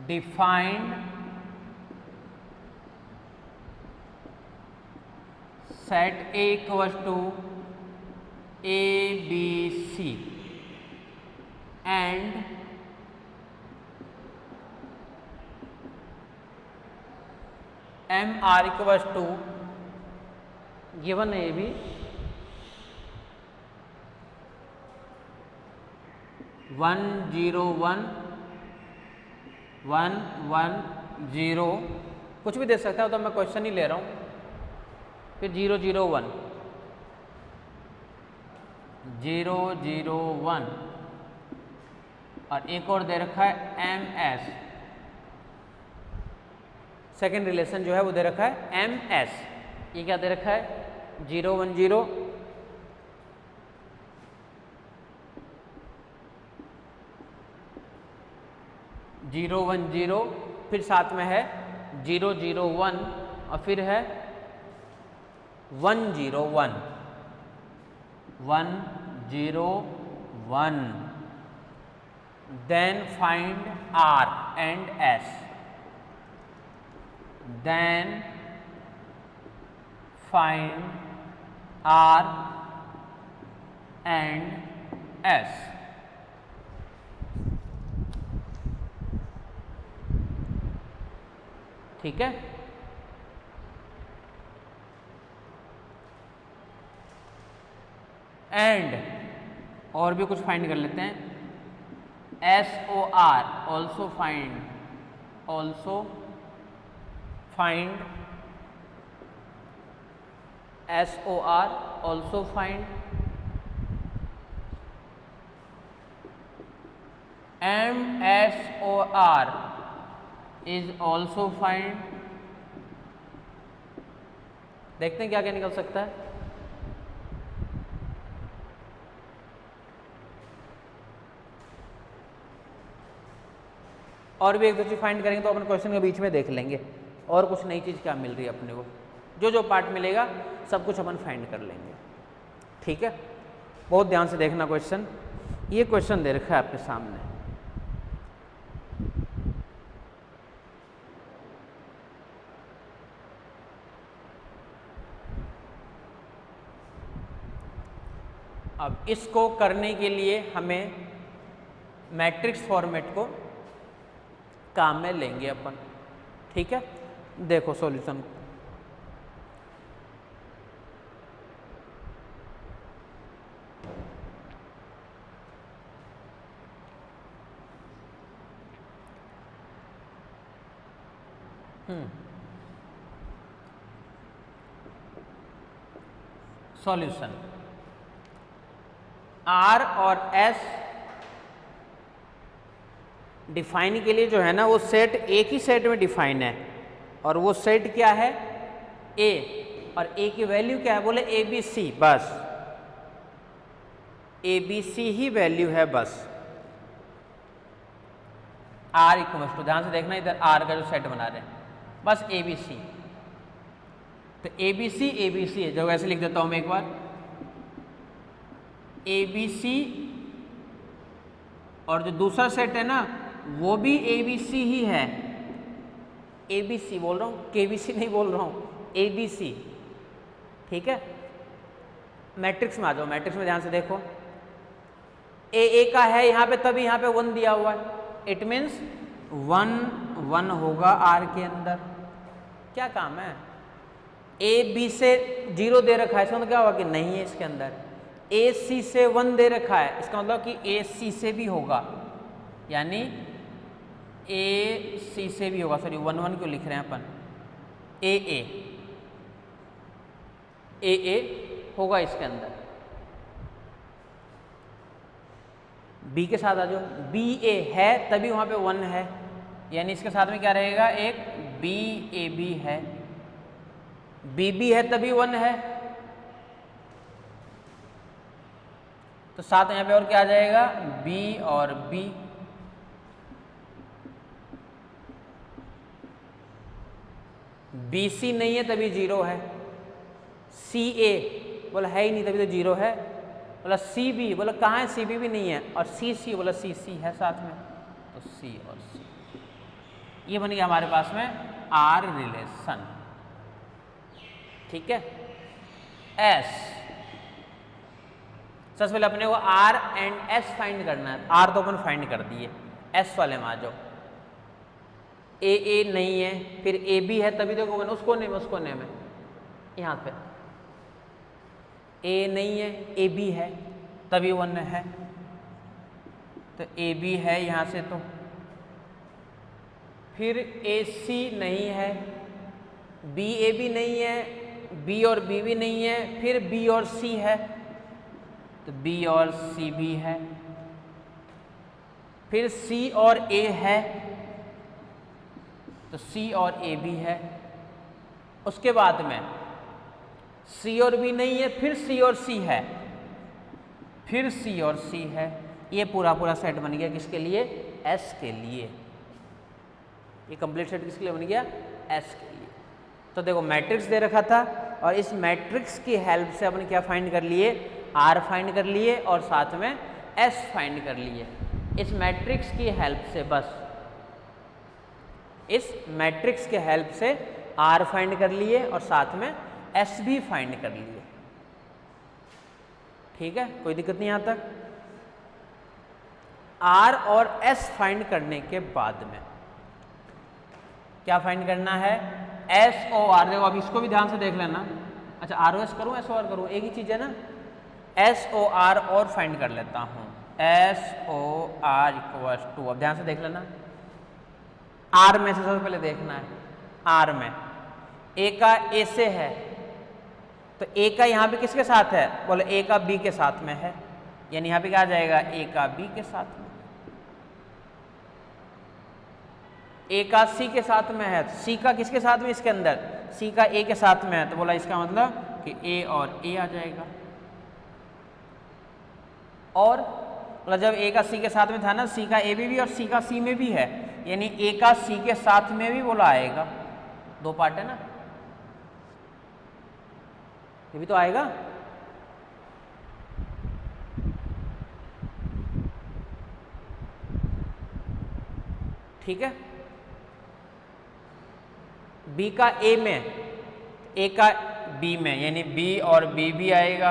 Defined set A equals to A, B, C and M R equals to given A B 1 0 1 1 1 0 कुछ भी दे सकता है, तो मैं क्वेश्चन ही ले रहा हूँ। फिर 0 0 1 0 0 1 और एक और दे रखा है एम एस। सेकेंड रिलेशन जो है वो दे रखा है एम एस। ये क्या दे रखा है 0 1 0 0 1 0, फिर साथ में है 0 0 1 और फिर है 1 0 1 1 0 1। then find R and S, then find R and S। ठीक है, एंड और भी कुछ फाइंड कर लेते हैं। SOR also find SOR also find MSOR is also find. देखते हैं क्या क्या निकल सकता है। और भी एक दो चीज फाइंड करेंगे तो अपन क्वेश्चन के बीच में देख लेंगे और कुछ नई चीज़ क्या मिल रही है अपने को। जो पार्ट मिलेगा सब कुछ अपन फाइंड कर लेंगे। ठीक है, बहुत ध्यान से देखना क्वेश्चन। ये क्वेश्चन दे रखा है आपके सामने। अब इसको करने के लिए हमें मैट्रिक्स फॉर्मेट को काम में लेंगे अपन। ठीक है, देखो सॉल्यूशन। सॉल्यूशन R और S डिफाइन के लिए जो है ना वो सेट एक ही सेट में डिफाइन है, और वो सेट क्या है A, और A की वैल्यू क्या है बोले ABC। बस ABC ही वैल्यू है बस। R इक्वल्स टू, ध्यान से देखना इधर R का जो सेट बना रहे हैं बस ABC। तो ABC है, जो वैसे लिख देता हूं मैं एक बार। ABC और जो दूसरा सेट है ना वो भी ABC ही है। ABC बोल रहा हूँ, KBC नहीं बोल रहा हूँ, ABC। ठीक है, मैट्रिक्स में आ जाओ। मैट्रिक्स में ध्यान से देखो, A का है यहाँ पे, तभी यहाँ पे 1 दिया हुआ है। इट मीन्स 1 1 होगा R के अंदर। क्या काम है, A B से 0 दे रखा है, इसका मतलब क्या होगा कि नहीं है इसके अंदर। A C से 1 दे रखा है, इसका मतलब कि A C से भी होगा, यानी A C से भी होगा। सॉरी 1 1 क्यों लिख रहे हैं अपन, A होगा इसके अंदर। B के साथ आ जाओ, B A है तभी वहाँ पे 1 है, यानी इसके साथ में क्या रहेगा, एक B A B है। B B है तभी 1 है, तो साथ यहाँ पे और क्या आ जाएगा, B और B। BC नहीं है तभी 0 है, CA बोला है ही नहीं तभी तो 0 है, बोला CB बोला कहाँ है, CB भी नहीं है, और CC बोला CC है साथ में, तो C और C। ये बन गया हमारे पास में आर रिलेशन, ठीक है। एस, सबसे पहले अपने को आर एंड एस फाइंड करना है। आर तो अपन फाइंड कर दिए, एस वाले में आ जाओ। ए नहीं है, फिर ए बी है, तभी देखो उस कोने में, उस कोने में यहाँ पे ए नहीं है, ए बी है, तभी वन है, तो ए बी है यहाँ से। तो फिर ए सी नहीं है, बी ए बी नहीं है, बी और बी भी नहीं है, फिर बी और सी है, तो बी और सी भी है, फिर सी और ए है, तो सी और ए भी है। उसके बाद में सी और बी नहीं है, फिर सी और सी है, फिर सी और सी है। ये पूरा पूरा सेट बन गया किसके लिए? एस के लिए। ये कंप्लीट सेट किसके लिए बन गया? एस के लिए। तो देखो मैट्रिक्स दे रखा था और इस मैट्रिक्स की हेल्प से अपन क्या फाइंड कर लिए? आर फाइंड कर लिए और साथ में एस फाइंड कर लिए। इस मैट्रिक्स की हेल्प से, बस इस मैट्रिक्स के हेल्प से आर फाइंड कर लिए और साथ में एस भी फाइंड कर लिए। ठीक है, कोई दिक्कत नहीं यहाँ तक। आर और एस फाइंड करने के बाद में क्या फाइंड करना है? S O R. देखो अब इसको भी ध्यान से देख लेना। अच्छा, आर ओ एस करूँ, एस ओ आर करूँ, एक ही चीज़ है ना। एस ओ आर और फाइंड कर लेता हूँ। S O R equals to, अब ध्यान से देख लेना। आर में से सबसे पहले देखना है, आर में ए का ए से है, तो ए का यहाँ पे किसके साथ है? बोले ए का बी के साथ में है, यानी यहाँ पे क्या आ जाएगा? ए का बी के साथ में। ए का सी के साथ में है, सी का किसके साथ में? इसके अंदर सी का ए के साथ में है, तो बोला इसका मतलब कि ए और ए आ जाएगा। और मतलब जब ए का सी के साथ में था ना, सी का ए में भी और सी का सी में भी है, यानी ए का सी के साथ में भी बोला आएगा। दो पार्ट है ना, ये भी तो आएगा। ठीक है, बी का ए में, ए का बी में, यानी बी और बी भी आएगा,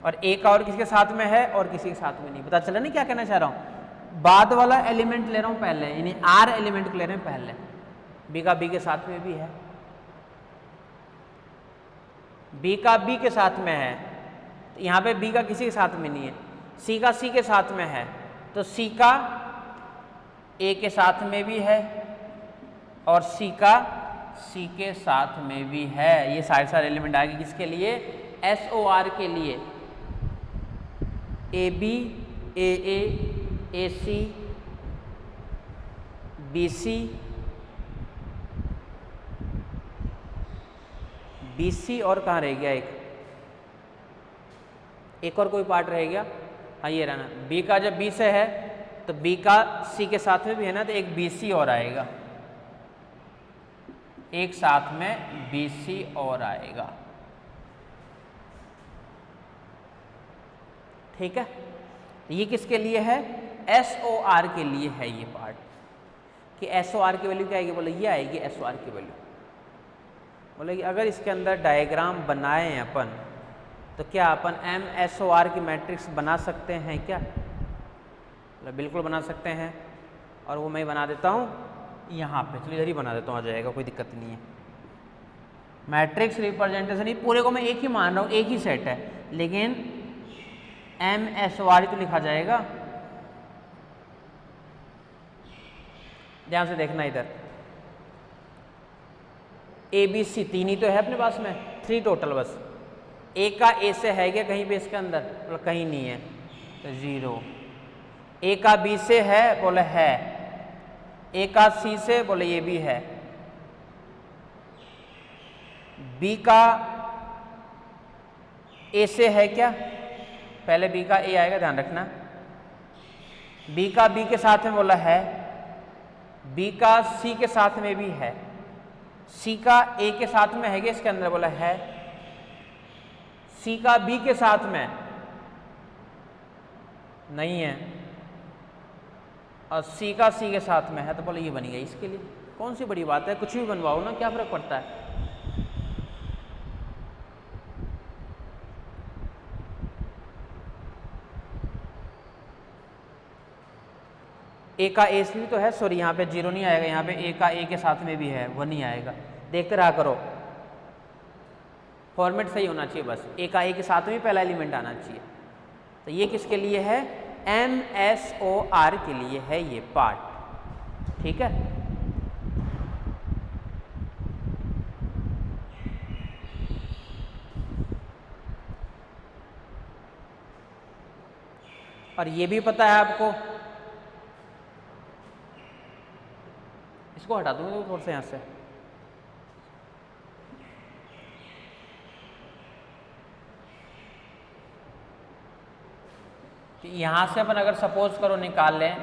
और ए का और किसके साथ में है? और किसी के साथ में नहीं। पता चला नहीं क्या कहना चाह रहा हूं? बाद वाला एलिमेंट ले रहा हूं पहले, यानी आर एलिमेंट ले रहे हैं पहले। बी का बी के साथ में भी है, बी का बी के साथ में है, तो यहाँ पे बी का किसी के साथ में नहीं है। सी का सी के साथ में है, तो सी का ए के साथ में भी है और सी का सी के साथ में भी है। ये सारे एलिमेंट आएंगे किसके लिए? एस ओ आर के लिए। A B, A C, B C, B C, और कहाँ रह गया? एक और कोई पार्ट रह गया? हाँ, ये रहना। बी का जब बी से है तो बी का सी के साथ में भी है ना, तो एक बी सी और आएगा, एक साथ में बी सी और आएगा। ठीक है, ये किसके लिए है? एस ओ आर के लिए है ये पार्ट, कि एस ओ आर की वैल्यू क्या आएगी? बोले ये आएगी एस ओ आर की वैल्यू। बोले कि अगर इसके अंदर डायग्राम बनाएं अपन, तो क्या अपन एम एस ओ आर की मैट्रिक्स बना सकते हैं क्या? बोले बिल्कुल बना सकते हैं, और वो मैं बना देता हूँ यहाँ पे। चलिए इधर ही बना देता हूँ, आ जाएगा, कोई दिक्कत नहीं है। मैट्रिक्स रिप्रेजेंटेशन, ये पूरे को मैं एक ही मान रहा हूँ, एक ही सेट है, लेकिन एम एस ओ आर तो लिखा जाएगा। ध्यान से देखना इधर, ए बी सी तीन ही तो है अपने पास में, 3 टोटल बस। ए का ए से है क्या कहीं पे इसके अंदर? बोले कहीं नहीं है, तो 0। ए का बी से है? बोले है। ए का सी से? बोले ये भी है। बी का ए से है क्या? पहले बी का ए आएगा, ध्यान रखना। बी का बी के साथ में? बोला है। बी का सी के साथ में भी है। सी का ए के साथ में है क्या इसके अंदर? बोला है। सी का बी के साथ में नहीं है, और सी का सी के साथ में है तो बोले ये बन गया। इसके लिए कौन सी बड़ी बात है, कुछ भी बनवाओ ना, क्या फ़र्क पड़ता है। ए का ए भी तो है, सॉरी यहाँ पे जीरो नहीं आएगा, यहाँ पे ए का ए के साथ में भी है, वो नहीं आएगा। देखते रहा करो, फॉर्मेट सही होना चाहिए बस। ए का ए के साथ में पहला एलिमेंट आना चाहिए। तो ये किसके लिए है, MSOR के लिए है ये पार्ट, ठीक है। और ये भी पता है आपको, इसको हटा दूंगा थोड़ा सा यहाँ से। यहाँ से अपन अगर सपोज करो निकाल लें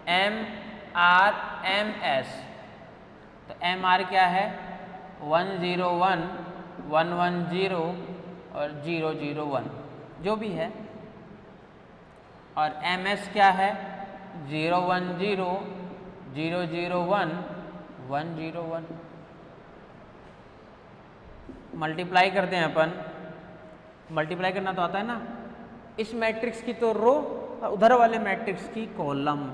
MRMS, तो MR क्या है 101 110 और 001 जो भी है, और MS क्या है 010 001 101। मल्टीप्लाई करते हैं अपन, मल्टीप्लाई करना तो आता है ना। इस मैट्रिक्स की तो रो और उधर वाले मैट्रिक्स की कॉलम,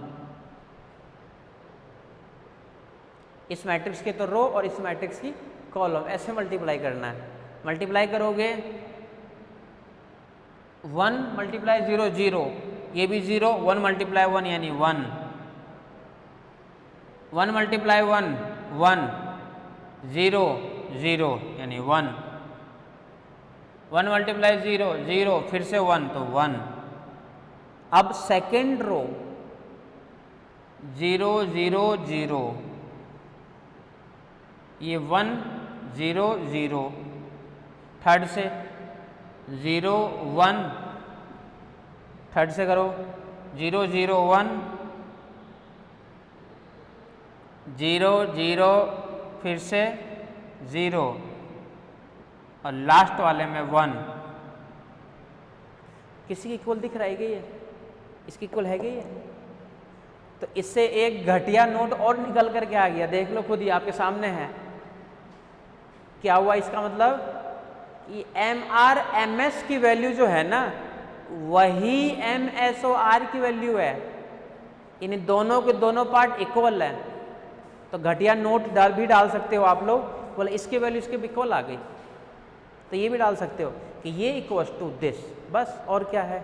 इस मैट्रिक्स के तो रो और इस मैट्रिक्स की कॉलम, ऐसे मल्टीप्लाई करना है। मल्टीप्लाई करोगे 1 मल्टीप्लाई 0 0, ये भी 0, 1 मल्टीप्लाई 1 यानी 1, 1 मल्टीप्लाई 1 1, 0 0 यानी 1, 1 मल्टीप्लाई 0 0 फिर से 1 तो 1। अब सेकेंड रो 0 0 0, ये 1 0 0, थर्ड से 0 1, थर्ड से करो 0 0 1 0 0 फिर से 0 और लास्ट वाले में 1। किसी की इक्वल दिख रहा है क्या ये, इसकी इक्वल है क्या ये? तो इससे एक घटिया नोट और निकल करके आ गया, देख लो खुद ही आपके सामने है। क्या हुआ इसका मतलब कि MRMS की वैल्यू जो है ना वही MSOR की वैल्यू है, इन दोनों के दोनों पार्ट इक्वल है। तो घटिया नोट भी डाल सकते हो आप लोग, बोले इसकी वैल्यू इसके इक्वल आ गई, तो ये भी डाल सकते हो कि ये इक्वल्स टू दिस, बस। और क्या है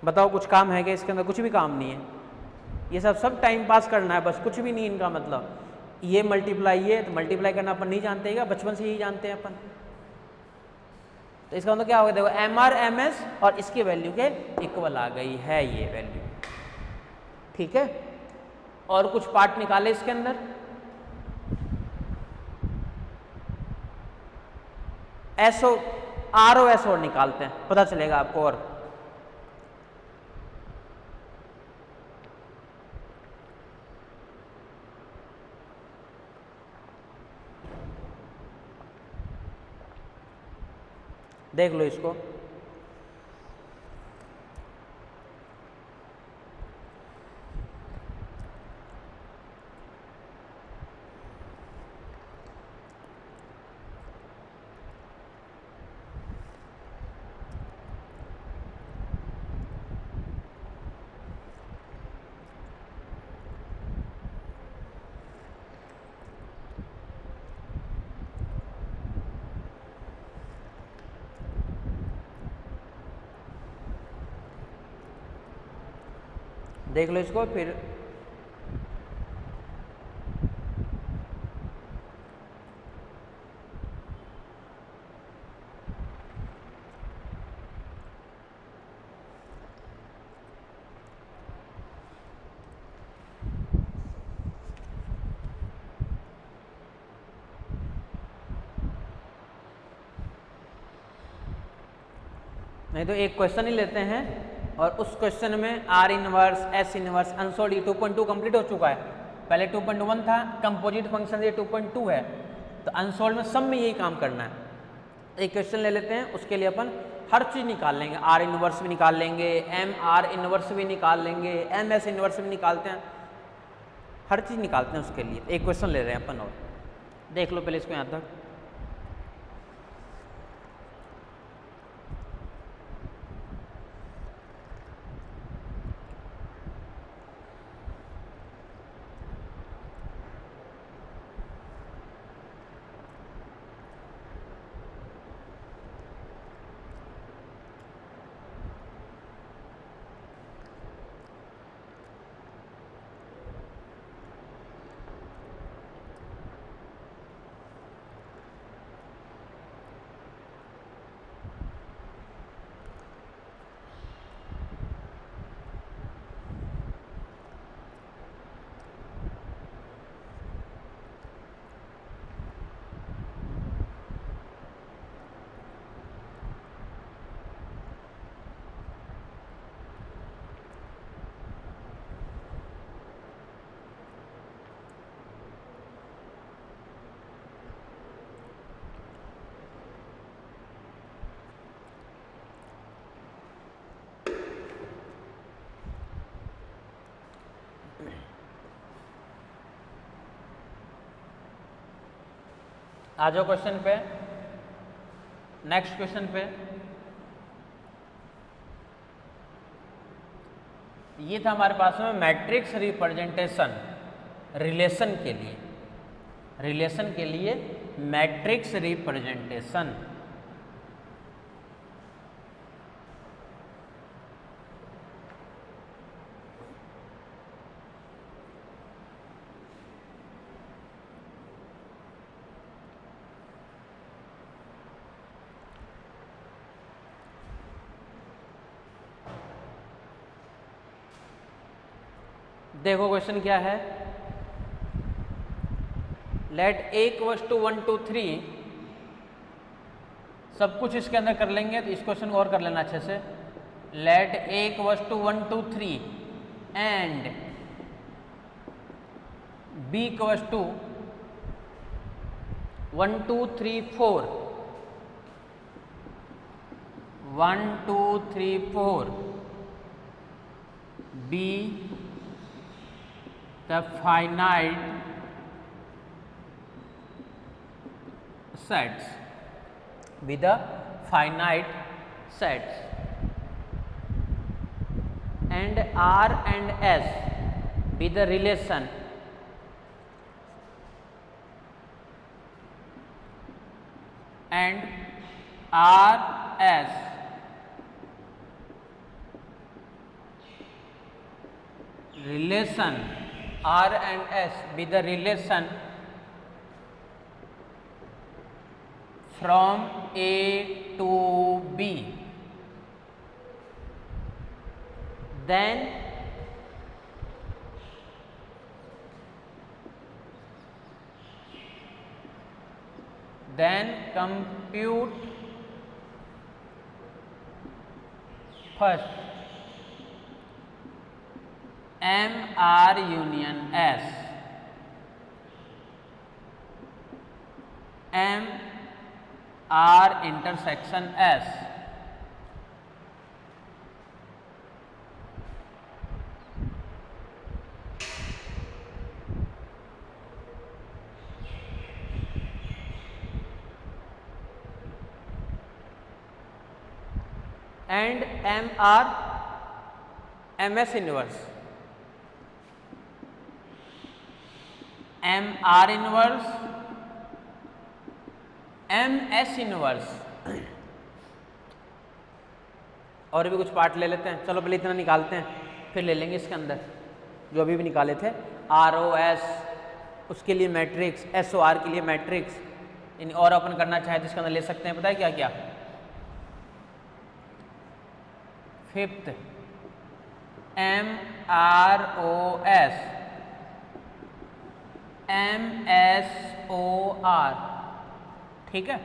बताओ, कुछ काम है क्या इसके अंदर? कुछ भी काम नहीं है, ये सब टाइम पास करना है बस, कुछ भी नहीं इनका मतलब। ये मल्टीप्लाई, ये तो मल्टीप्लाई करना अपन नहीं जानते हैं, बचपन से यही जानते हैं अपन। तो इसका मतलब क्या होगा, देखो MRMS और इसकी वैल्यू के इक्वल आ गई है ये वैल्यू, ठीक है। और कुछ पार्ट निकाले इसके अंदर, ROS और निकालते हैं, पता चलेगा आपको। और देख लो इसको, देख लो इसको फिर। नहीं तो एक क्वेश्चन ही लेते हैं और उस क्वेश्चन में R inverse, S inverse, unsold, ये 2.2 कंप्लीट हो चुका है। पहले 2.1 था, कंपोजिट फंक्शन ये 2.2 है, तो अनसोल्ड में सब में यही काम करना है। एक क्वेश्चन ले लेते हैं, उसके लिए अपन हर चीज़ निकाल लेंगे, आर इनवर्स भी निकाल लेंगे, एम आर इनवर्स भी निकाल लेंगे, एम एस इनवर्स भी निकालते हैं, हर चीज़ निकालते हैं। उसके लिए एक क्वेश्चन ले रहे हैं अपन और देख लो पहले इसको यहाँ तक। आ जाओ क्वेश्चन पे, नेक्स्ट क्वेश्चन पे। ये था हमारे पास में मैट्रिक्स रिप्रेजेंटेशन रिलेशन के लिए, रिलेशन के लिए मैट्रिक्स रिप्रेजेंटेशन। देखो क्वेश्चन क्या है, लेट ए इक्वल्स टू 1 2 3, सब कुछ इसके अंदर कर लेंगे तो इस क्वेश्चन को और कर लेना अच्छे से। Let A equals to 1 2 3 and B equals to 1 2 3 4, 1 2 3 4 B the finite sets, be the finite sets, and R and S be the relation and R S relation, R and S be the relation from A to B, then compute first M R union S, M R intersection S, and M R MS inverse, M R inverse M S inverse. और भी कुछ part ले लेते हैं, चलो पहले इतना निकालते हैं फिर ले लेंगे इसके अंदर जो अभी भी निकाले थे। आर ओ एस उसके लिए मैट्रिक्स, एस ओ आर के लिए मैट्रिक्स, इन और अपन करना चाहे तो इसके अंदर ले सकते हैं। पता है क्या क्या? Fifth M R O S M S O R, ठीक है,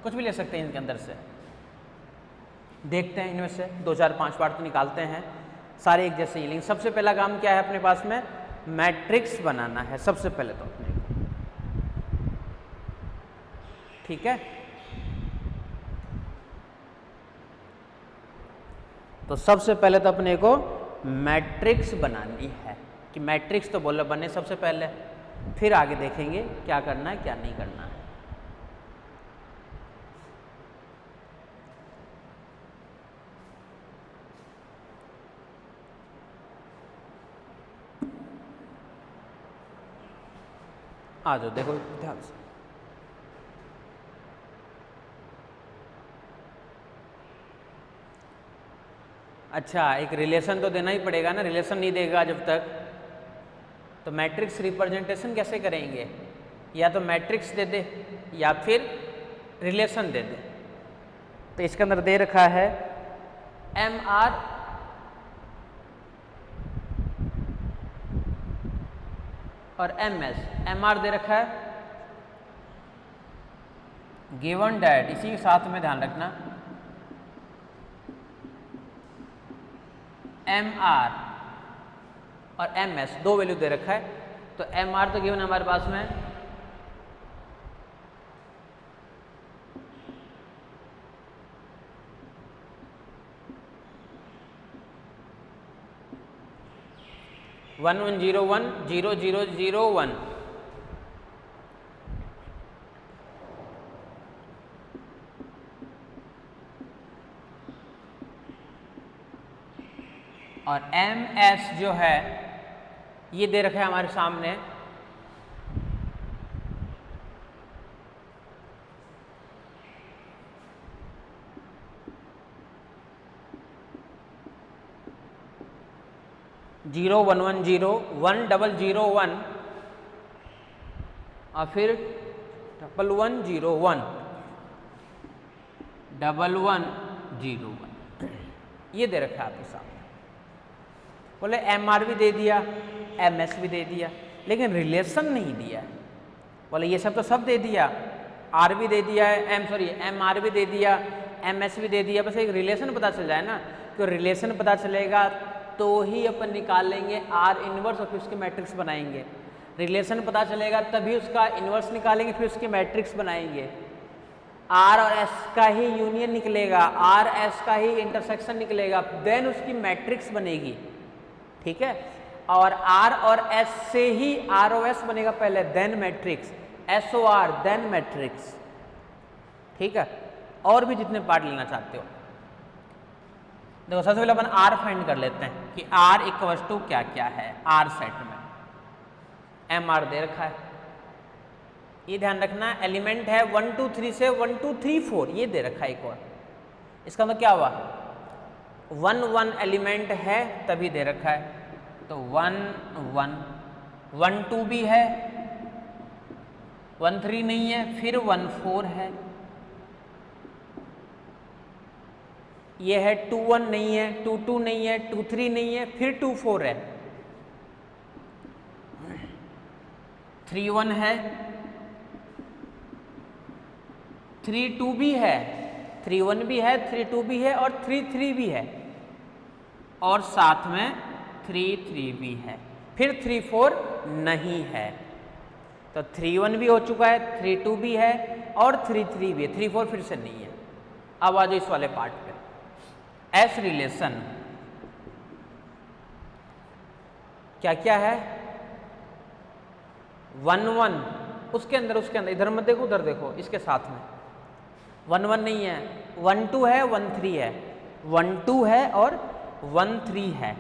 कुछ भी ले सकते हैं इनके अंदर से। देखते हैं इनमें से 2 4 5 पार्ट तो निकालते हैं, सारे एक जैसे ही। लेकिन सबसे पहला काम क्या है अपने पास में? मैट्रिक्स बनाना है सबसे पहले तो अपने को, ठीक है। तो सबसे पहले तो अपने को मैट्रिक्स बनानी है कि मैट्रिक्स तो बोला बने सबसे पहले, फिर आगे देखेंगे क्या करना है क्या नहीं करना है। आ जाओ देखो ध्यान से। अच्छा, एक रिलेशन तो देना ही पड़ेगा ना, रिलेशन नहीं देगा जब तक तो मैट्रिक्स रिप्रेजेंटेशन कैसे करेंगे? या तो मैट्रिक्स दे दे या फिर रिलेशन दे दे। तो इसके अंदर दे रखा है एम आर और एम एस। एम आर दे रखा है गिवन डैट, इसी के साथ में ध्यान रखना एम आर और एम एस दो वैल्यू दे रखा है। तो एम आर तो गिवन हमारे पास में 11010001 और एम एस जो है ये दे रखा है हमारे सामने 01101001 और फिर 1101 1101 ये दे रखा है आपके सामने। बोले एम आर भी दे दिया, एम एस भी दे दिया, लेकिन रिलेशन नहीं दिया। बोले ये सब तो सब दे दिया, आर भी दे दिया है, एम आर भी दे दिया, एम एस भी दे दिया, बस एक रिलेशन पता चल जाए ना। तो रिलेशन पता चलेगा तो ही अपन निकालेंगे आर इन्वर्स और फिर उसके मैट्रिक्स बनाएंगे। रिलेशन पता चलेगा तभी उसका इन्वर्स निकालेंगे, फिर उसके मैट्रिक्स बनाएंगे। आर और एस का ही यूनियन निकलेगा, आर एस का ही इंटरसेक्शन निकलेगा, देन उसकी मैट्रिक्स बनेगी। ठीक है, और आर और एस से ही आर ओ एस बनेगा पहले, then matrix, S O R then matrix. ठीक है, और भी जितने पार्ट लेना चाहते हो। देखो सबसे पहले अपन आर फाइंड कर लेते हैं कि आर इक्वल्स टू क्या क्या है आर सेट में। एम आर दे रखा है, ये ध्यान रखना एलिमेंट है 1 2 3 से 1 2 3 4 ये दे रखा है एक और। इसका मतलब क्या हुआ 1 1 एलिमेंट है तभी दे रखा है, तो 1 1 1 2 भी है, 1 3 नहीं है, फिर 1 4 है, ये है 2 1 नहीं है, 2 2 नहीं है, 2 3 नहीं है, फिर 2 4 है, 3 1 है, 3 2 भी है, 3 1 भी है, 3 2 भी है और 3 3 भी है, और साथ में 3 3 भी है, फिर 3 4 नहीं है। तो 3 1 भी हो चुका है, 3 2 भी है और 3 3 भी है, 3 4 फिर से नहीं है। अब आ जाओ इस वाले पार्ट पे, एस रिलेशन क्या क्या है 1 1 उसके अंदर इधर मत देखो उधर देखो, इसके साथ में 1 1 नहीं है, 1 2 है, 1 3 है, 1 2 है और 1 3 है,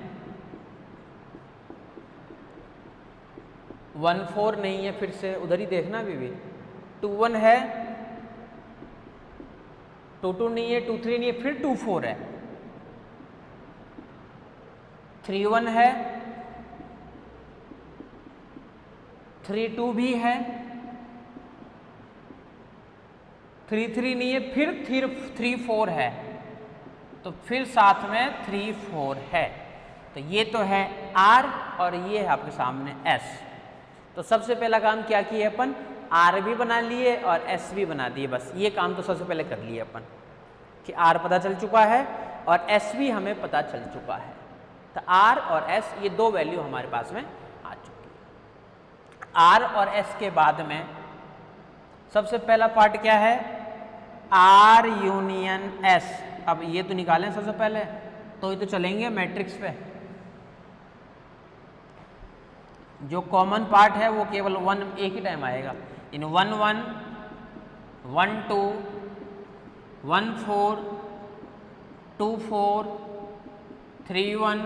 1 4 नहीं है, फिर से उधर ही देखना भी 2 1 है, 2 2 नहीं है, 2 3 नहीं है, फिर 2 4 है, 3 1 है, 3 2 भी है, 3 3 नहीं है, फिर 3 4 है, तो फिर साथ में 3 4 है। तो ये तो है R और ये है आपके सामने S। तो सबसे पहला काम क्या किए अपन, R भी बना लिए और S भी बना दिए। बस ये काम तो सबसे पहले कर लिए अपन कि R पता चल चुका है और S भी हमें पता चल चुका है। तो R और S ये दो वैल्यू हमारे पास में आ चुकी है। R और S के बाद में सबसे पहला पार्ट क्या है, R यूनियन S। अब ये तो निकालें सबसे पहले, तो ही तो चलेंगे मैट्रिक्स पे। जो कॉमन पार्ट है वो केवल 1 एक ही टाइम आएगा। इन 1 1 1 2 1 4 2 4 3 1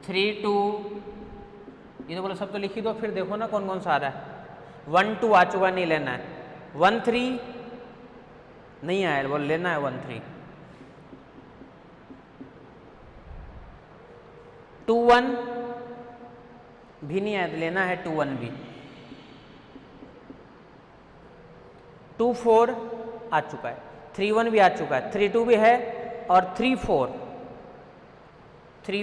3 2, ये तो बोलो सब तो लिख ही दो, फिर देखो ना कौन कौन सा आ रहा है। 1 2 आ चुका, नहीं लेना है। 1 3 नहीं आया, बोल लेना है 1 3। 2 1 भी नहीं आया तो लेना है 2 1 भी। 2 4 आ चुका है, 3 1 भी आ चुका है, 3 2 भी है, और 3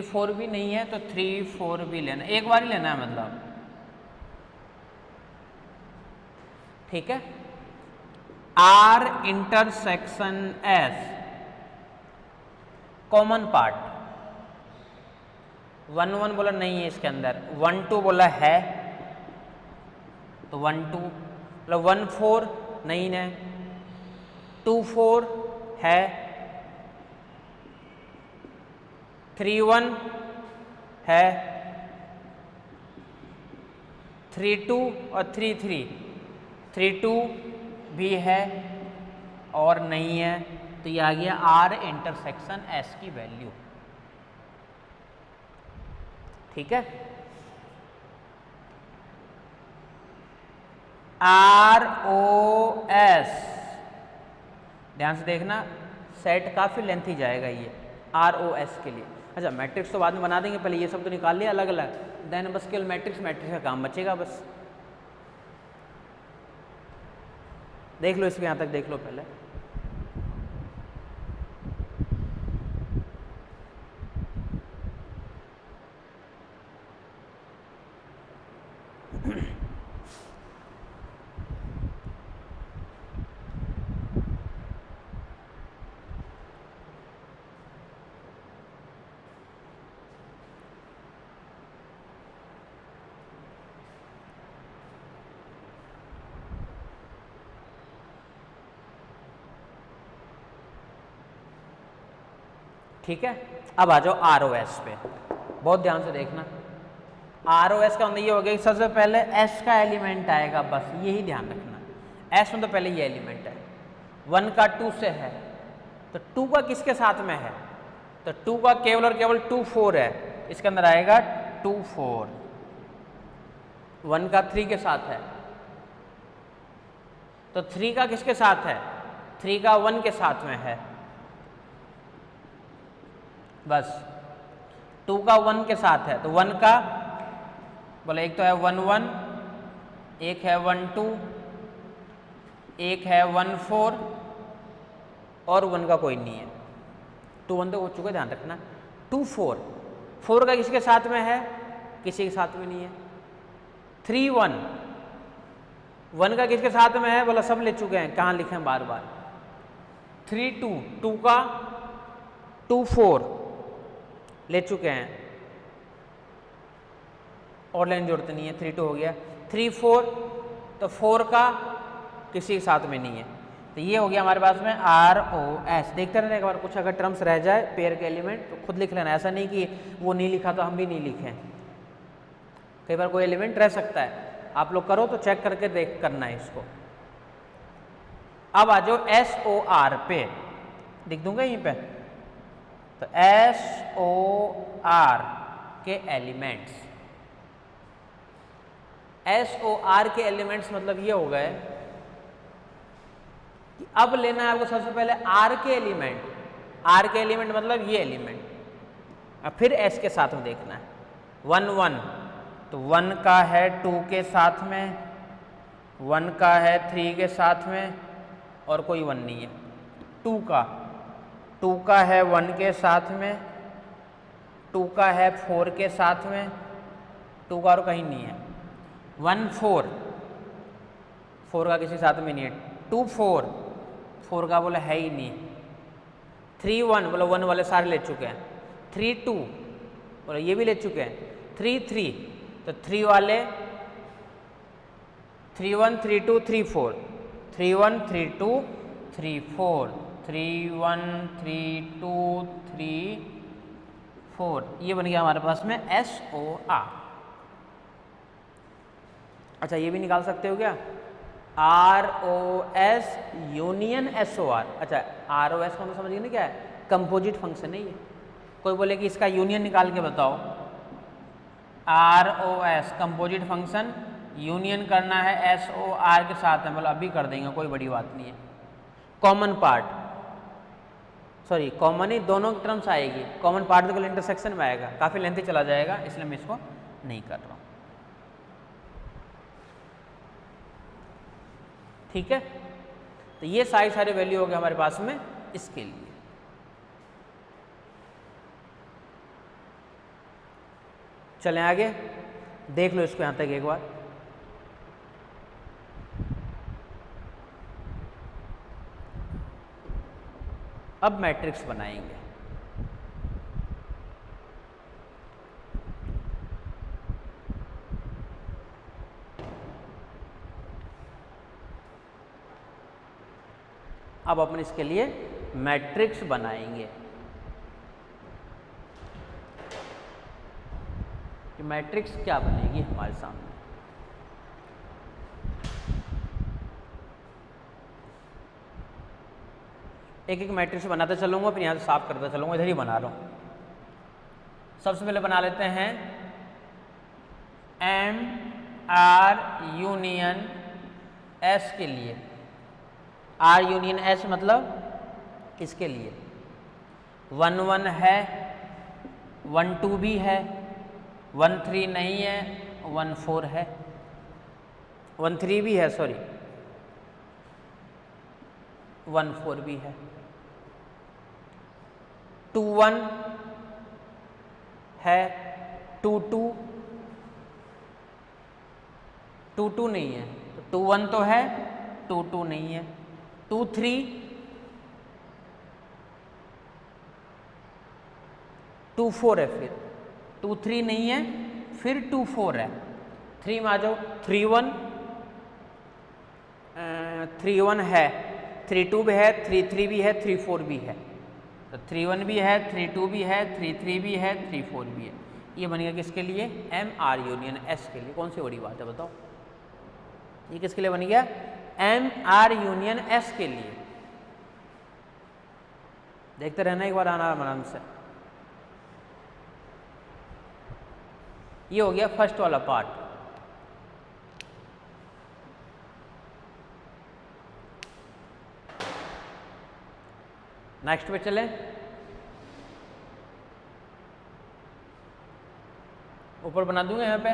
4 भी नहीं है तो 3 4 भी लेना, एक बार ही लेना है मतलब, ठीक है। R intersection S common part, 1 1 बोला नहीं है इसके अंदर, 1 2 बोला है तो 1 2, मतलब 1 4 नहीं है, 2 4 है, 3 1 है, 3 2 और 3 3, 3 2 भी है और नहीं है, तो ये आ गया आर इंटरसेक्शन एस की वैल्यू, ठीक है। आर ओ एस, ध्यान से देखना, सेट काफी लेंथी जाएगा ये आर ओ एस के लिए। अच्छा मैट्रिक्स तो बाद में बना देंगे, पहले ये सब तो निकाल लिया अलग अलग, देन बस केवल मैट्रिक्स का काम बचेगा बस। देख लो इसको, यहाँ तक देख लो पहले। ठीक है, अब आ जाओ आर ओ एस पे, बहुत ध्यान से देखना। आर ओ एस का मतलब ये हो गया कि सबसे पहले एस का एलिमेंट आएगा, बस यही ध्यान रखना। एस में तो पहले ये एलिमेंट है, 1 का 2 से है, तो 2 का किसके साथ में है, तो 2 का केवल और केवल 2 4 है, इसके अंदर आएगा 2 4। 1 का 3 के साथ है, तो 3 का किसके साथ है, 3 का 1 के साथ में है, बस। 2 का 1 के साथ है, तो 1 का बोले एक तो है 1 1, एक है 1 2, एक है 1 4 और 1 का कोई नहीं है। 2 1 तो हो चुका, ध्यान रखना। 2 4, 4 का किसके साथ में है, किसी के साथ में नहीं है। 3 1, 1 का किसके साथ में है, बोला सब ले चुके हैं, कहाँ लिखे हैं बार बार। 3 2, 2 का 2 4 ले चुके हैं और लेने जरूरत नहीं है, 3 2 हो गया। 3 4, तो 4 का किसी के साथ में नहीं है, तो ये हो गया हमारे पास में आर ओ एस। देखते रहना, एक बार कुछ अगर टर्म्स रह जाए पेयर के एलिमेंट तो खुद लिख लेना, ऐसा नहीं कि वो नहीं लिखा तो हम भी नहीं लिखें, कई बार कोई एलिमेंट रह सकता है, आप लोग करो तो चेक करके देख करना है इसको। अब आ जाओ एस ओ आर पे, लिख दूंगा यहीं पे, तो एस ओ आर के एलिमेंट्स, एस ओ आर के एलिमेंट्स मतलब ये हो गए कि अब लेना है आपको सबसे पहले आर के एलिमेंट, आर के एलिमेंट मतलब ये एलिमेंट, अब फिर एस के साथ में देखना है। 1 1, तो 1 का है 2 के साथ में, 1 का है 3 के साथ में और कोई 1 नहीं है। 2 का है 1 के साथ में, 2 का है 4 के साथ में, 2 का और कहीं नहीं है। 1 4, 4 का किसी साथ में नहीं है। 2 4, 4 का बोला है ही नहीं। 3 1, बोला 1 वाले सारे ले चुके हैं। 3 2, बोला ये भी ले चुके हैं। 3 3, तो 3 वाले 3 1 3 2 3 4, 3 1 3 2 3 4, 3 1 3 2 3 4, ये बन गया हमारे पास में SOR। अच्छा ये भी निकाल सकते हो क्या, ROS यूनियन SOR। अच्छा ROS का मतलब समझिए ना क्या है, कंपोजिट फंक्शन है ये। कोई बोले कि इसका यूनियन निकाल के बताओ, ROS कंपोजिट फंक्शन, यूनियन करना है SOR के साथ में, मतलब अभी कर देंगे, कोई बड़ी बात नहीं है। कॉमन पार्ट, सॉरी कॉमन ही दोनों टर्म्स आएगी, कॉमन पार्ट तो इंटरसेक्शन में आएगा, काफ़ी लेंथी चला जाएगा, इसलिए मैं इसको नहीं कर रहा हूँ। ठीक है, तो ये सारे वैल्यू हो गए हमारे पास में इसके लिए। चलें आगे, देख लो इसको यहां तक एक बार। अब मैट्रिक्स बनाएंगे। अब अपन इसके लिए मैट्रिक्स बनाएंगे। कि मैट्रिक्स क्या बनेगी हमारे सामने, एक एक मैट्रिक्स बनाते चलूंगा, फिर यहां से साफ करता चलूंगा, इधर ही बना रहा हूं। सबसे पहले बना लेते हैं MR यूनियन S के लिए। R यूनियन S मतलब इसके लिए 1 1 है, 1 2 भी है, 1 3 नहीं है, 1 4 है, 1 3 भी है, सॉरी 1 4 भी है, 2 1 है, 2 2 2 2 नहीं है, तो 2 1 तो है, 2 2 नहीं है, 2 3 2 4 है, फिर 2 3 नहीं है, फिर 2 4 है, 3 में आ जाओ, 3 1 3 1 है, 3 2 भी है, 3 3 भी है, 3 4 भी है, तो 3 1 भी है, 3 2 भी है, 3 3 भी है, 3 4 भी है। ये बनेगा किसके लिए, MR यूनियन S के लिए। कौन सी बड़ी बात है बताओ, ये किसके लिए बन गया, MR यूनियन S के लिए। देखते रहना एक बार आराम से। ये हो गया फर्स्ट वाला पार्ट। नेक्स्ट पे चले, ऊपर बना दूंगा यहाँ पे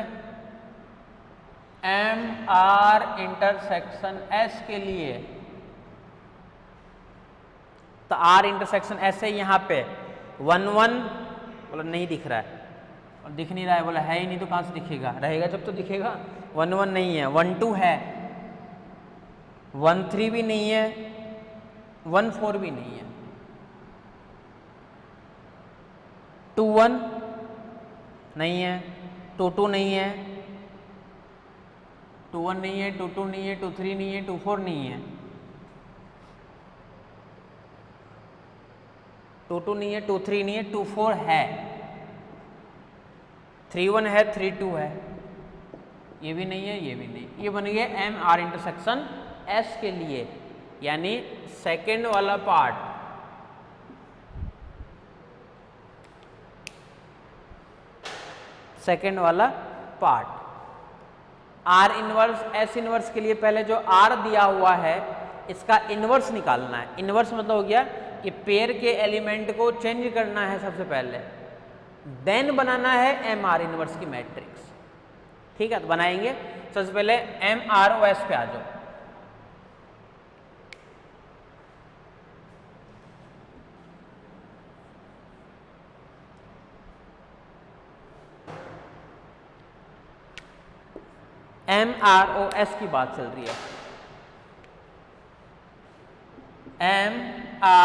MR इंटरसेक्शन S के लिए। तो R इंटरसेक्शन S है, यहाँ पे 1 1 बोला नहीं दिख रहा है, और दिख नहीं रहा है, बोला है ही नहीं तो कहाँ से दिखेगा, रहेगा जब तो दिखेगा। 1 1 नहीं है, 1 2 है, 1 3 भी नहीं है, 1 4 भी नहीं है, 2 1 नहीं है, 2 2 नहीं है, 2 1 नहीं है, 2 2 नहीं है, 2 3 नहीं है, 2 4 नहीं है, 2 2 नहीं है, 2 3 नहीं है, 2 4 है, 3 1 है, 3 2 है, ये भी नहीं है, ये भी नहीं। ये बन गया MR इंटरसेक्शन S के लिए, यानी सेकेंड वाला पार्ट। सेकेंड वाला part R inverse S inverse के लिए पहले जो R दिया हुआ है इसका इनवर्स निकालना है। इनवर्स मतलब हो गया कि पेयर के एलिमेंट को चेंज करना है सबसे पहले, देन बनाना है MR इनवर्स की मैट्रिक्स। ठीक है, तो बनाएंगे। सबसे पहले MROS पे आ जाओ। MROS की बात चल रही है।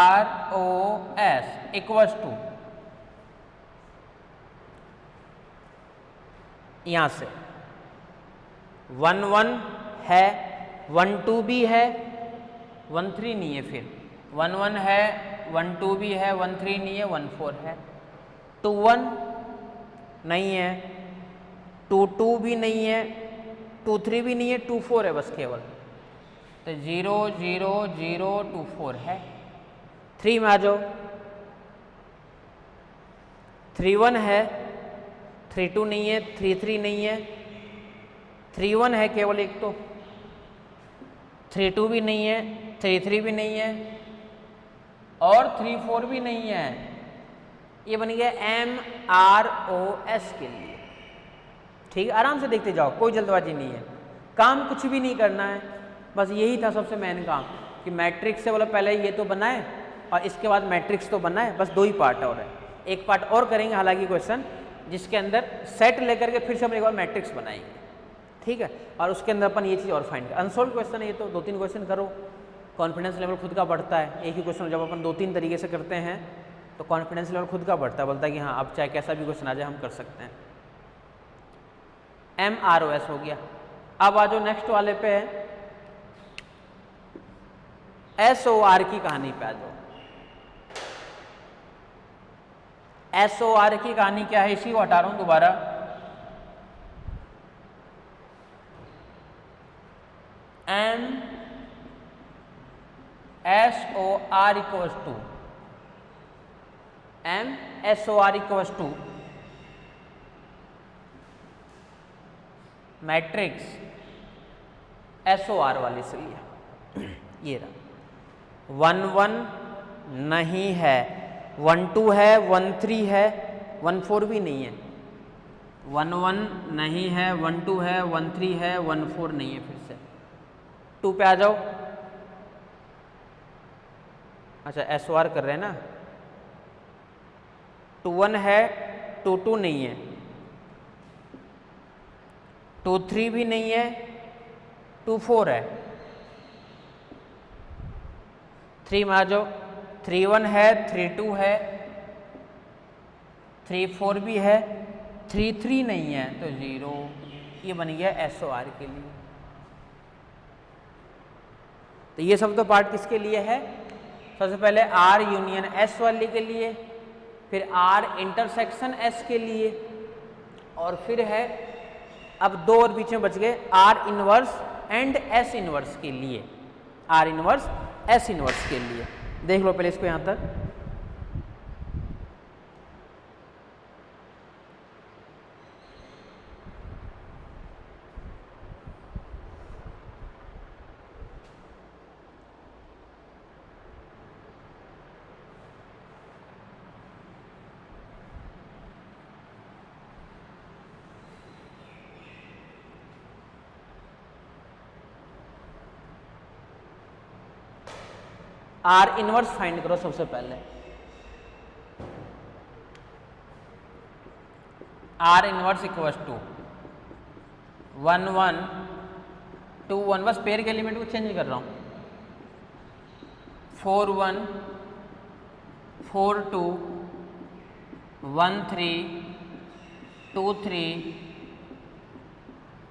MROS इक्वल्स टू, यहां से 1 1 है, 1 2 भी है, 1 3 नहीं है, फिर 1 1 है, 1 2 भी है, 1 3 नहीं है, 1 4 है, 2 1 नहीं है, 2 2 भी नहीं है, 2 3 भी नहीं है, 2 4 है बस केवल। तो 0 0 0 2 4 है। 3 में आ जाओ, 3 1 है, 3 2 नहीं है, 3 3 नहीं है, 3 1 है केवल एक, तो 3 2 भी नहीं है, 3 3 भी नहीं है और 3 4 भी नहीं है। ये बन गया MROS के लिए। ठीक है, आराम से देखते जाओ, कोई जल्दबाजी नहीं है, काम कुछ भी नहीं करना है, बस यही था सबसे मेन काम कि मैट्रिक्स से बोला पहले ये तो बनाए और इसके बाद मैट्रिक्स तो बनाए, बस 2 ही पार्ट और है। एक पार्ट और करेंगे हालांकि क्वेश्चन, जिसके अंदर सेट लेकर के फिर से हम एक बार मैट्रिक्स बनाएंगे। ठीक है, और उसके अंदर अपन ये चीज़ और फाइंड कर, अनसोल्व क्वेश्चन है ये, तो 2-3 क्वेश्चन करो, कॉन्फिडेंस लेवल खुद का बढ़ता है। एक ही क्वेश्चन जब अपन 2-3 तरीके से करते हैं तो कॉन्फिडेंस लेवल खुद का बढ़ता है, बोलता है कि हाँ अब चाहे कैसा भी क्वेश्चन आ जाए हम कर सकते हैं। MROS हो गया। अब आ जाओ नेक्स्ट वाले पे है SOR की कहानी पे आ जाओ। SOR की कहानी क्या है, इसी को हटा रहा हूं दोबारा। MSOR equals to matrix SOR वाली से लिया, ये रहा। 1 1 नहीं है, 1 2 है, 1 3 है, 1 4 भी नहीं है, 1 1 नहीं है, 1 2 है, 1 3 है, 1 4 नहीं है। फिर से 2 पे आ जाओ। अच्छा SOR कर रहे हैं ना, 2 1 है, 2 2 नहीं है, 2 3 भी नहीं है, 2 4 है। 3 में आ जाओ, 3 1 है, 3 2 है, 3 4 भी है, 3 3 नहीं है, तो 0। ये बन गया SOR के लिए। तो ये सब तो पार्ट किसके लिए है, सबसे पहले R यूनियन S वाले के लिए, फिर R इंटरसेक्शन S के लिए, और फिर है अब 2 और बीच में बच गए R inverse and S inverse के लिए। R इनवर्स S इनवर्स के लिए देख लो पहले इसको यहां तक। R इनवर्स फाइंड करो सबसे पहले। R इनवर्स इक्वल्स टू 1 1 2 1, बस पेयर के एलिमेंट को चेंज कर रहा हूं, 4 1 4 2 1 3 2 3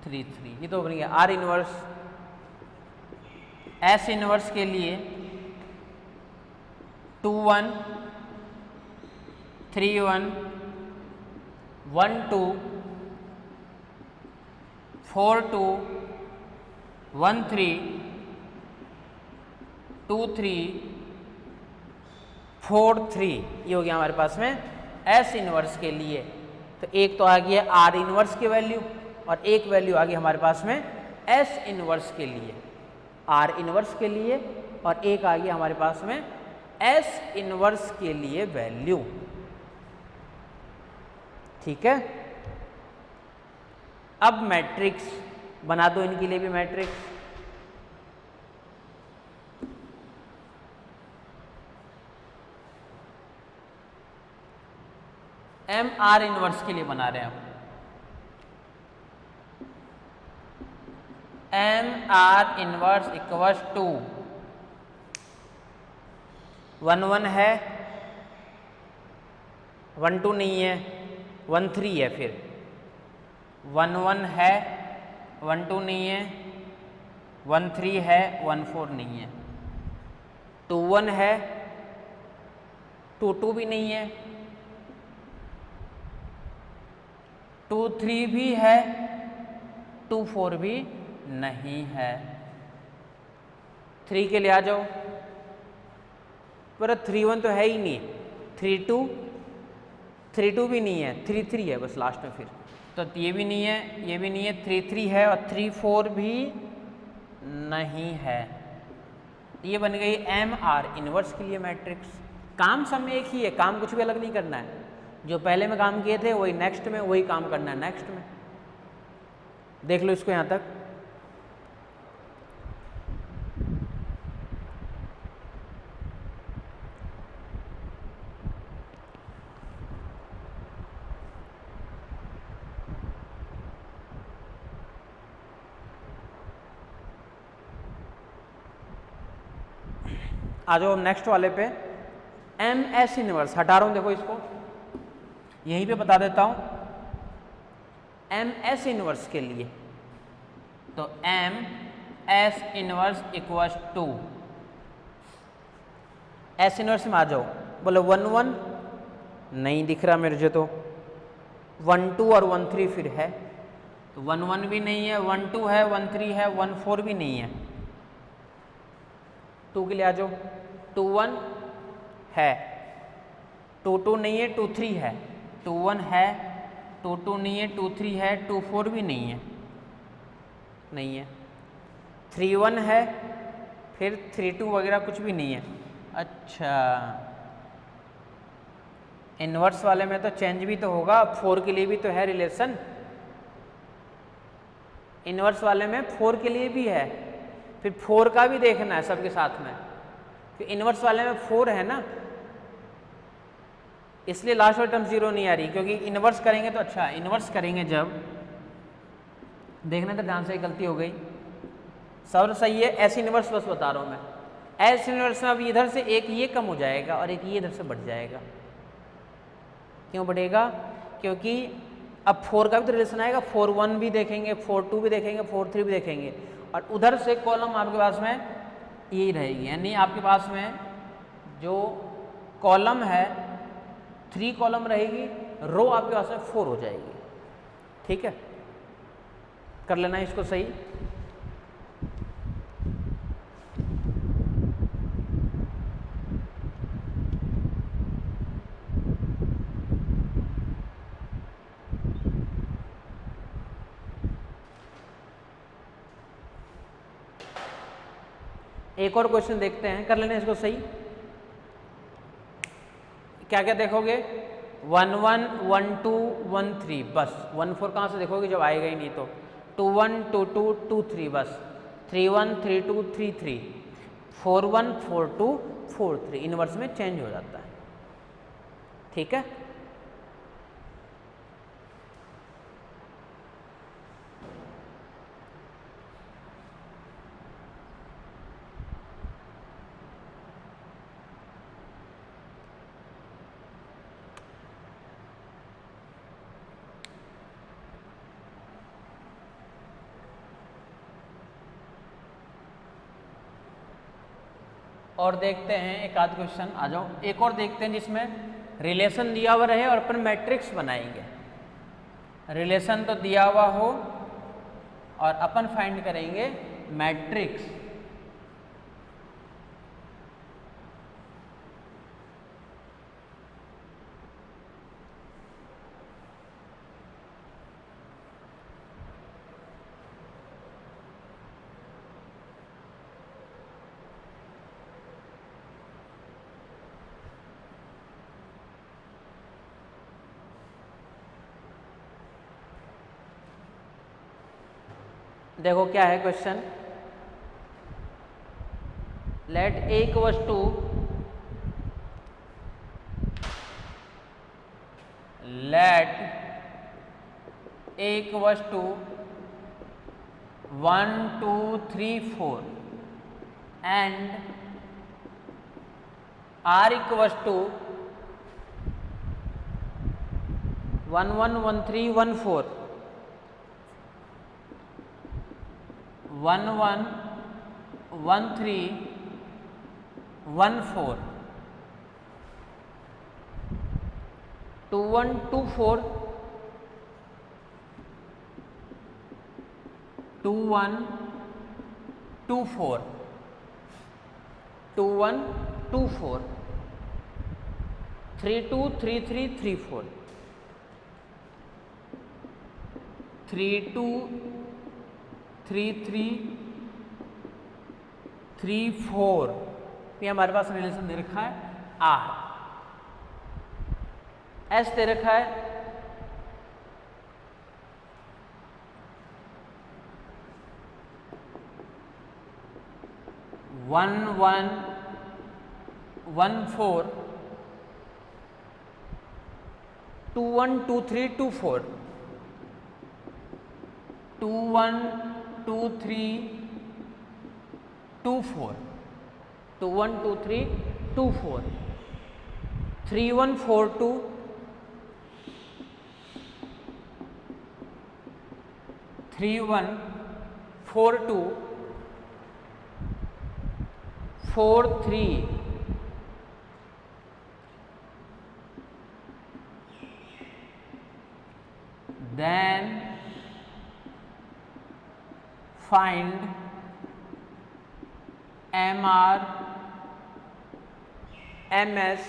3 3। ये तो बन गया R इनवर्स। S इनवर्स के लिए 2 1 3 1 1 2 4 2 1 3 2 3 4 3। ये हो गया हमारे पास में S इनवर्स के लिए। तो एक तो आ गया R इनवर्स की वैल्यू और एक वैल्यू आ गई हमारे पास में S इनवर्स के लिए, R इनवर्स के लिए, और एक आ गया हमारे पास में S इनवर्स के लिए वैल्यू। ठीक है, अब मैट्रिक्स बना दो इनके लिए भी मैट्रिक्स। MR इनवर्स के लिए बना रहे हैं हम। MR इनवर्स इक्वल्स टू 1 1 है, 1 2 नहीं है, 1 3 है, फिर 1 1 है, 1 2 नहीं है, 1 3 है, 1 4 नहीं है। 2 1 है, 2 2 भी नहीं है, 2 3 भी है, 2 4 भी नहीं है। 3 के लिए आ जाओ, पर 3 1 तो है ही नहीं, 3 2 भी नहीं है, 3 3 है बस लास्ट में फिर, तो ये भी नहीं है, ये भी नहीं है, 3 3 है और 3 4 भी नहीं है। ये बन गई एम आर इनवर्स के लिए मैट्रिक्स। काम सब में एक ही है, काम कुछ भी अलग नहीं करना है, जो पहले में काम किए थे वही नेक्स्ट में वही काम करना है नेक्स्ट में। देख लो इसको यहाँ तक। आ जाओ नेक्स्ट वाले पे, एम एस इनवर्स हटा रहा हूं, देखो इसको यहीं पे बता देता हूं। एम एस इनवर्स के लिए तो M S inverse equals to, S inverse में आ जाओ, बोलो 1 1 नहीं दिख रहा मेरे को, तो 1 2 और 1 3 फिर है, तो 1 1 भी नहीं है, 1 2 है, 1 3 है, 1 4 भी नहीं है। 2 के लिए आ जाओ, 2 1 है, 2 2 नहीं है, 2 3 है, 2 1 है, 2 2 नहीं है, 2 3 है, 2 4 भी नहीं है, नहीं है, 3 1 है, फिर 3 2 वगैरह कुछ भी नहीं है। अच्छा, इनवर्स वाले में तो चेंज भी तो होगा, 4 के लिए भी तो है रिलेशन, इनवर्स वाले में 4 के लिए भी है, फिर 4 का भी देखना है सबके साथ में, फिर इनवर्स वाले में 4 है ना, इसलिए लास्ट वाली टर्म 0 नहीं आ रही, क्योंकि इनवर्स करेंगे तो अच्छा, इनवर्स करेंगे जब, देखना तो ध्यान से गलती हो गई, सब सही है, एस इनवर्स बस बता रहा हूँ मैं, एस इनवर्स में अब इधर से एक ये कम हो जाएगा और एक ये इधर से बढ़ जाएगा। क्यों बढ़ेगा? क्योंकि अब 4 का भी तो रिलेशन आएगा, 4 1 भी देखेंगे, 4 2 भी देखेंगे, 4 3 भी देखेंगे, और उधर से कॉलम आपके पास में यही रहेगी, यानी आपके पास में जो कॉलम है 3 कॉलम रहेगी, रो आपके पास में 4 हो जाएगी। ठीक है, कर लेना इसको सही। एक और क्वेश्चन देखते हैं, कर लेना इसको सही। क्या क्या देखोगे? 1 1 1 2 1 3, बस 1 4 कहाँ से देखोगे जब आएगा ही नहीं तो। 2 1 2 2 2 3, बस 3 1 3 2 3 3, 4 1 4 2 4 3, इनवर्स में चेंज हो जाता है। ठीक है, और देखते हैं एक आध क्वेश्चन, आ जाओ एक और देखते हैं जिसमें रिलेशन दिया हुआ रहे और अपन मैट्रिक्स बनाएंगे। रिलेशन तो दिया हुआ हो और अपन फाइंड करेंगे मैट्रिक्स। देखो क्या है question, let A equals to (1 2 3 4) and r equals to 1 1 1 3 1 4, 1 1 1 3 1 4, 2 1 2 4, 2 1 2 4, 2 1 2 4, 3 2 3 3 3 4, 3 2 3 3 3 4। ये हमारे पास रिलेशन दे रखा है आर, एस दे रखा है 1 1 1 4, 2 1 2 3 2 4, 2 1 2 3 2 4, 2 1 2 3 2 4, 3 1 4 2, 3 1 4 2, 4 3, then find MR MS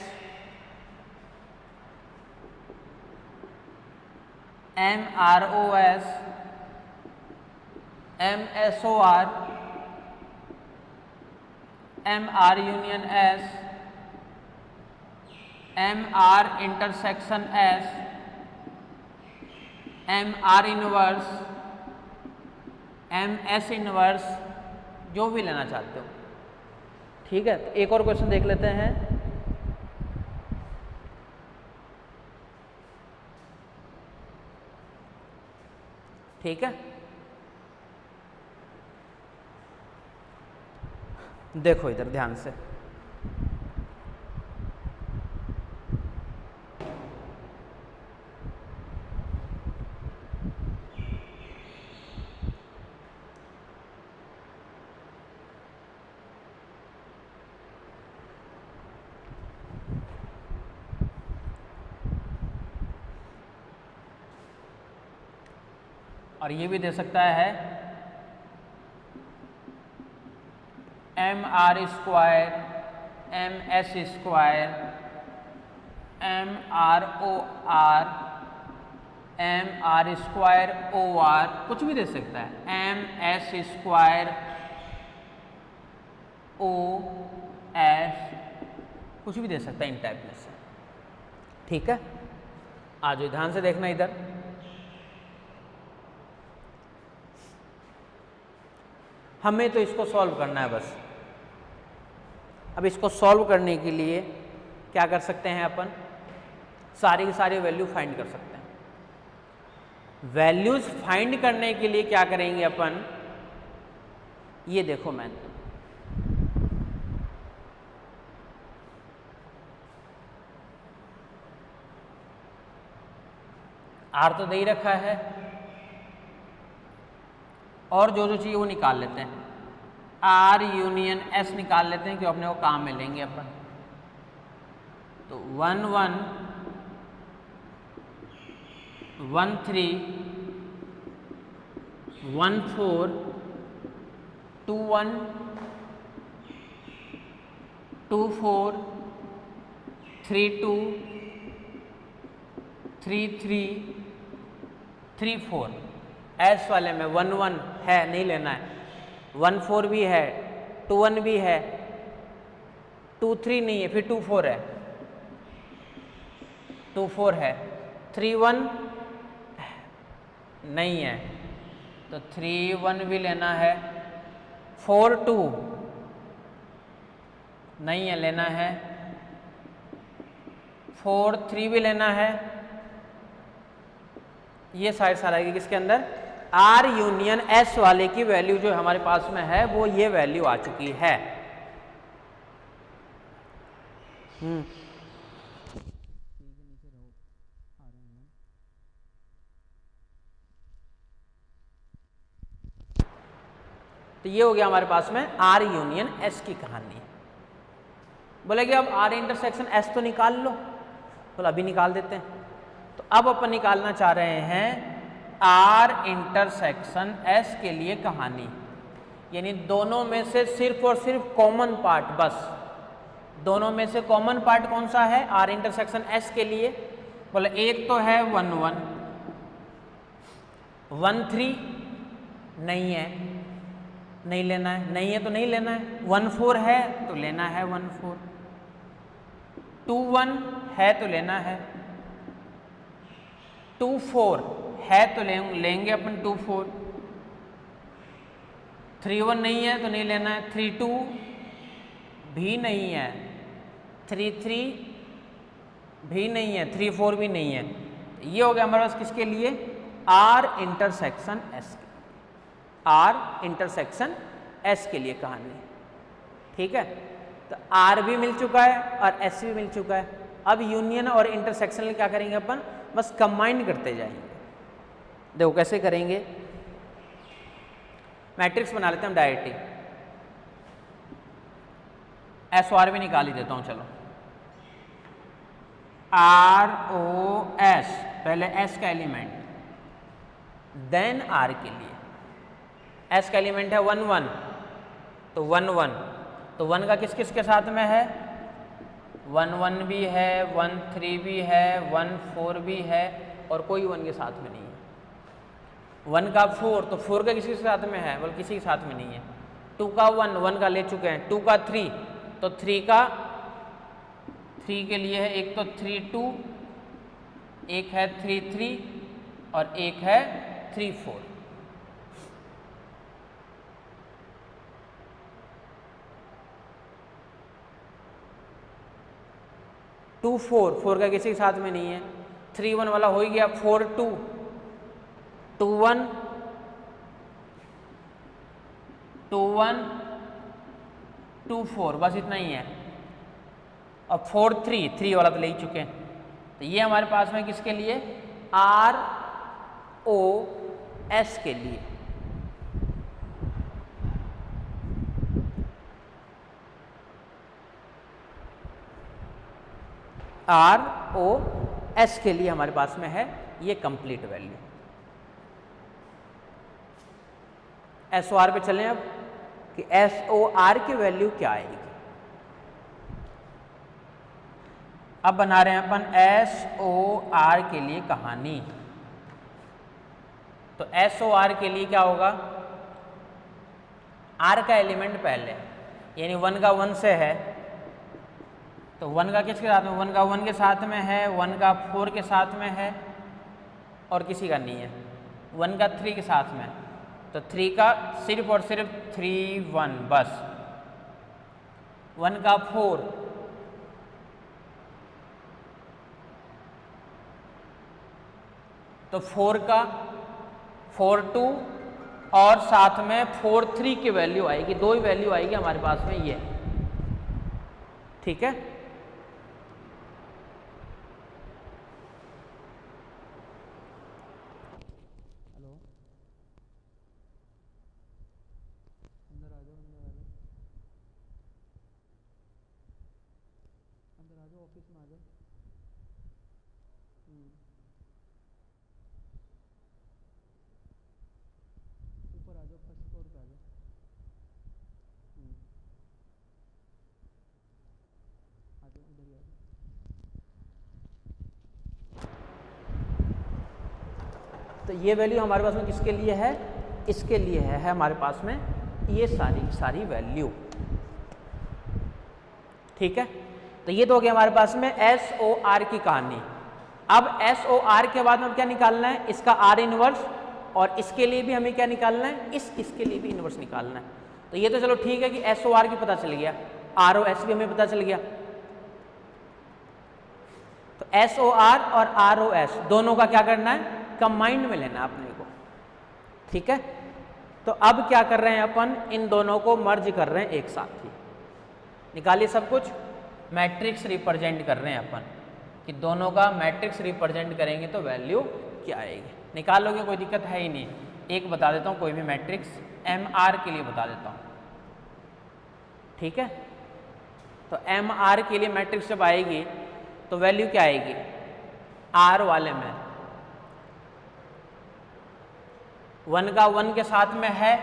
MROS MSOR MR union S MR intersection S MR inverse MS inverse, जो भी लेना चाहते हो। ठीक है, तो एक और क्वेश्चन देख लेते हैं। ठीक है, देखो इधर ध्यान से। और ये भी दे सकता है MR square MS square MROR MR square OR, कुछ भी दे सकता है। MS स्क्वायर OS, कुछ भी दे सकता है इन टाइप में से। ठीक है, आ जाओ ध्यान से देखना इधर। हमें तो इसको सॉल्व करना है बस। अब इसको सॉल्व करने के लिए क्या कर सकते हैं अपन, सारी की सारी वैल्यू फाइंड कर सकते हैं। वैल्यूज फाइंड करने के लिए क्या करेंगे अपन, ये देखो मैं आर तो दे ही रखा है, और जो जो चाहिए वो निकाल लेते हैं। आर यूनियन एस निकाल लेते हैं, क्यों अपने को काम में लेंगे अपन। तो 1 1 1 3 1 4 2 1 2 4 3 2 3 3 3 4। एस वाले में 1 1 है, नहीं लेना है। 1 4 भी है, 2 1 भी है, 2 3 नहीं है, फिर 2 4 है, 2 4 है, 3 1 नहीं है, तो 3 1 भी लेना है। 4 2 नहीं है, लेना है। 4 3 भी लेना है। ये साइड सारा आएगी किसके अंदर, आर यूनियन एस वाले की वैल्यू जो हमारे पास में है वो ये वैल्यू आ चुकी है। तो ये हो गया हमारे पास में आर यूनियन एस की कहानी। बोले कि अब आर इंटरसेक्शन एस तो निकाल लो, बोला अभी निकाल देते हैं। तो अब अपन निकालना चाह रहे हैं आर इंटरसेक्शन एस के लिए कहानी, यानी दोनों में से सिर्फ और सिर्फ कॉमन पार्ट, बस दोनों में से कॉमन पार्ट कौन सा है आर इंटरसेक्शन एस के लिए। बोले एक तो है 1 1, 1 3 नहीं है, नहीं लेना है, नहीं है तो नहीं लेना है। 1 4 है तो लेना है 1 4, 2 1 है तो लेना है, 2 4 है तो लेंगे अपन 2 4, 3 1 नहीं है तो नहीं लेना है, 3 2 भी नहीं है, 3 3 भी नहीं है, 3 4 भी नहीं है। ये हो गया हमारे पास किसके लिए, R intersection S, R intersection S के लिए कहानी। ठीक है, तो आर भी मिल चुका है और एस भी मिल चुका है। अब यूनियन और इंटरसेक्शन क्या करेंगे अपन, बस कंबाइन करते जाएंगे। देखो कैसे करेंगे, मैट्रिक्स बना लेते हैं हम डायरेक्ट ही, एस आर भी निकाल ही देता हूं। चलो आर ओ एस, पहले एस का एलिमेंट देन आर के लिए। एस का एलिमेंट है 1 1, तो 1 1, तो 1 का किस किस के साथ में है, 1 1 भी है, 1 3 भी है, 1 4 भी है और कोई 1 के साथ में नहीं है। 1 का 4, तो 4 का किसी के साथ में है, बल्कि किसी के साथ में नहीं है। 2 का 1, 1 का ले चुके हैं। 2 का 3, तो 3 का 3 के लिए है, एक तो 3 2, एक है 3 3 और एक है 3 4। टू 4, 4 का किसी के साथ में नहीं है। 3 1 वाला हो ही गया। 4 2, 2 1, 2 1, 2 4, बस इतना ही है। और 4 3, 3 वाला तो ले ही चुके हैं। तो ये हमारे पास में किसके लिए, आर ओ एस के लिए। आर ओ एस के लिए हमारे पास में है ये complete value. S O R पे चलें अब कि एस ओ आर की वैल्यू क्या आएगी। अब बना रहे हैं अपन एस ओ आर के लिए कहानी। तो एस ओ आर के लिए क्या होगा, आर का एलिमेंट पहले, यानी 1 का 1 से है, तो 1 का किसके साथ में, 1 का 1 के साथ में है, 1 का 4 के साथ में है और किसी का नहीं है। 1 का 3 के साथ में, तो 3 का सिर्फ और सिर्फ 3 1 बस। 1 का 4, तो 4 का 4 2 और साथ में 4 3 की वैल्यू आएगी, दो ही वैल्यू आएगी हमारे पास में ये। ठीक है, ऑफिस में आ जाओ। ऊपर आ जाओ, फर्स्ट फ्लोर पे आ जाओ। आ जाओ, इधर ही आ जाओ। तो ये वैल्यू हमारे पास में किसके लिए है, इसके लिए है हमारे पास में ये सारी वैल्यू। ठीक है, तो ये तो हो गया हमारे पास में एस ओ आर की कहानी। अब एस ओ आर के बाद में क्या निकालना है, इसका आर इनवर्स, और इसके लिए भी हमें क्या निकालना है, इसके लिए भी इनवर्स निकालना है। तो ये तो चलो ठीक है कि एस ओ आर की पता चल गया, आर ओ एस भी हमें पता चल गया। तो एस ओ आर और आर ओ एस दोनों का क्या करना है, कंबाइंड में लेना अपने को। ठीक है, तो अब क्या कर रहे हैं अपन, इन दोनों को मर्ज कर रहे हैं एक साथ ही। निकालिए सब कुछ, मैट्रिक्स रिप्रेजेंट कर रहे हैं अपन कि दोनों का मैट्रिक्स रिप्रेजेंट करेंगे तो वैल्यू क्या आएगी। निकालोगे कोई दिक्कत है ही नहीं। एक बता देता हूँ, कोई भी मैट्रिक्स एम आर के लिए बता देता हूँ। ठीक है, तो एम आर के लिए मैट्रिक्स जब आएगी तो वैल्यू क्या आएगी, आर वाले में 1 का 1 के साथ में है,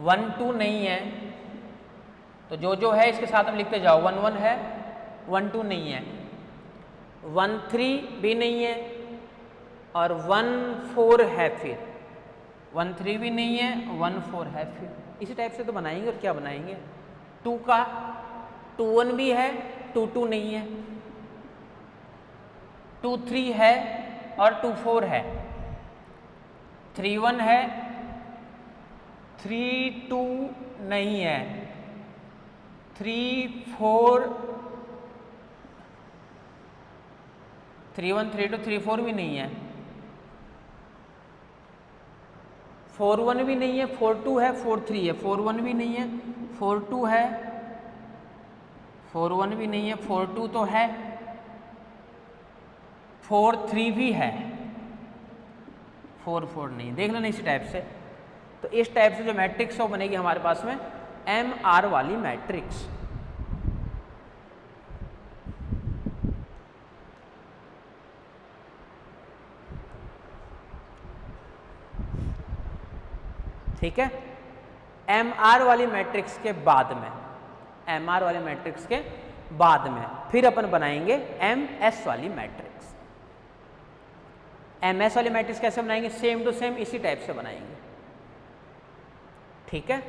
1 2 नहीं है, तो जो है इसके साथ में लिखते जाओ, 1 1 है, 1 2 नहीं है, 1 3 भी नहीं है और 1 4 है, फिर 1 3 भी नहीं है, 1 4 है, फिर इसी टाइप से तो बनाएंगे। और क्या बनाएंगे, 2 का 2 1 भी है, 2 2 नहीं है, 2 3 है और 2 4 है, 3 1 है, 3 2 नहीं है, 3 4 3 1 3 2 3 4 भी नहीं है, 4 1 भी नहीं है, 4 2 है, 4 3 है, 4 1 भी नहीं है, 4 2 है, 4 1 भी नहीं है, 4 2 तो है, 4 3 भी है, 4 4 नहीं, देख लेना इसी टाइप से। तो इस टाइप से जो मैट्रिक्स है वो बनेगी हमारे पास में एम आर वाली मैट्रिक्स। ठीक है, एम आर वाली मैट्रिक्स के बाद में, एम आर वाली मैट्रिक्स के बाद में फिर अपन बनाएंगे एम एस वाली मैट्रिक्स। एम एस वाली मैट्रिक्स कैसे बनाएंगे, सेम टू सेम इसी टाइप से बनाएंगे। ठीक है।